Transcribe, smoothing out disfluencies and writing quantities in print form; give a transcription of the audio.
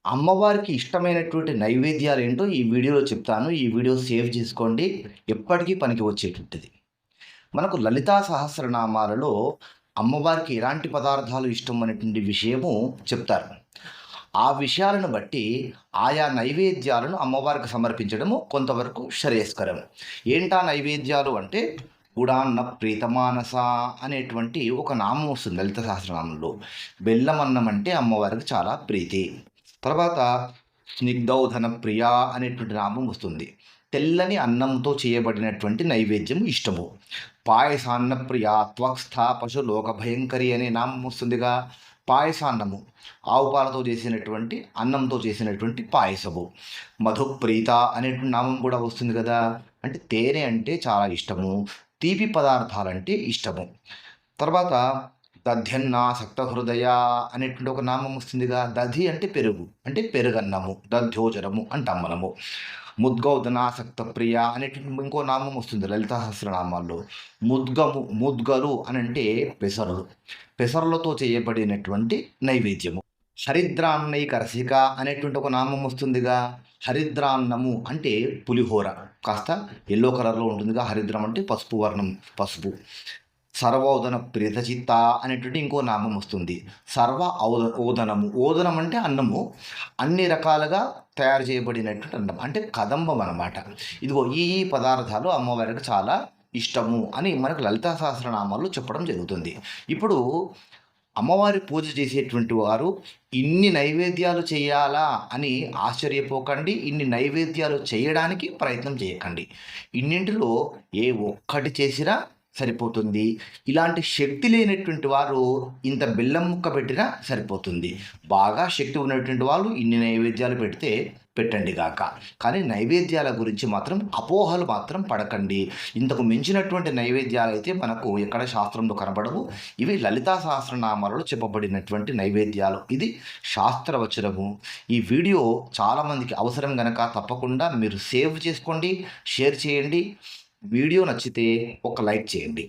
అమ్మవారికి ఇష్టమైనటువంటి నైవేద్యాలేంటో ఈ వీడియోలో చెప్తాను. ఈ వీడియో సేవ్ చేసుకోండి. ఎప్పటికీ పనికి వచ్చేటువంటిది. మనకు లలితా సహస్రనామాలలో అమ్మవారికి ఎలాంటి పదార్థాలు ఇష్టం అనేటువంటి విషయము చెప్తారు. ఆ విషయాలను బట్టి ఆయా నైవేద్యాలను అమ్మవారికి సమర్పించడము కొంతవరకు శ్రేయస్కరం. ఏంటా నైవేద్యాలు అంటే గుడాన్న ప్రీతమానస అనేటువంటి ఒక నామం వస్తుంది లలిత సహస్రనామంలో. బెల్లం అన్నం అంటే అమ్మవారికి చాలా ప్రీతి. తర్వాత స్నిగ్ధౌధన ప్రియ అనేటువంటి నామం వస్తుంది. తెల్లని అన్నంతో చేయబడినటువంటి నైవేద్యం ఇష్టము. పాయసాన్న ప్రియ త్వక్స్థ పశులోక భయంకరి అనే నామం వస్తుందిగా. పాయసాన్నము ఆవు పాలతో చేసినటువంటి అన్నంతో చేసినటువంటి పాయసము. మధుప్రీత అనేటువంటి నామం కూడా వస్తుంది కదా. అంటే తేనె అంటే చాలా ఇష్టము, తీపి పదార్థాలంటే ఇష్టము. తర్వాత దధ్యన్నాసక్త హృదయ అనేటువంటి ఒక నామం వస్తుందిగా. దధి అంటే పెరుగు, అంటే పెరుగన్నము, దధ్యోజనము అంటాం మనము. ముద్గౌదనాసక్త ప్రియ అనేటువంటి ఇంకో నామం వస్తుంది లలితా సహస్రనామాల్లో. ముద్గలు అని అంటే పెసరులు, పెసరులతో చేయబడినటువంటి నైవేద్యము. హరిద్రాన్నైక రసిక అనేటువంటి ఒక నామం వస్తుందిగా. హరిద్రాన్నము అంటే పులిహోర, కాస్త ఎల్లో కలర్లో ఉంటుందిగా. హరిద్రం అంటే పసుపు వర్ణం, పసుపు. సర్వోదన ప్రీతచిత్త అనేటువంటి ఇంకో నామం వస్తుంది. ఓదనము, ఓదనం అంటే అన్నము, అన్ని రకాలుగా తయారు చేయబడినటువంటి అన్నం అంటే కదంబం అన్నమాట. ఇదిగో ఈ పదార్థాలు అమ్మవారికి చాలా ఇష్టము అని మనకు లలితా సహస్రనామాల్లో చెప్పడం జరుగుతుంది. ఇప్పుడు అమ్మవారి పూజ చేసేటువంటి వారు ఇన్ని నైవేద్యాలు చేయాలా అని ఆశ్చర్యపోకండి. ఇన్ని నైవేద్యాలు చేయడానికి ప్రయత్నం చేయకండి. ఇన్నింటిలో ఏ ఒక్కటి చేసినా సరిపోతుంది. ఇలాంటి శక్తి లేనటువంటి వారు ఇంత బెల్లం ముక్క పెట్టినా సరిపోతుంది. బాగా శక్తి ఉన్నటువంటి వాళ్ళు ఇన్ని నైవేద్యాలు పెడితే పెట్టండి గాక. కానీ నైవేద్యాల గురించి మాత్రం అపోహలు మాత్రం పడకండి. ఇంతకు మించినటువంటి నైవేద్యాలు అయితే మనకు ఎక్కడ శాస్త్రంలో కనబడవు. ఇవి లలితా సహస్రనామాలలో చెప్పబడినటువంటి నైవేద్యాలు. ఇది శాస్త్రవచనము. ఈ వీడియో చాలామందికి అవసరం గనక తప్పకుండా మీరు సేవ్ చేసుకోండి, షేర్ చేయండి. వీడియో నచ్చితే ఒక లైక్ చేయండి.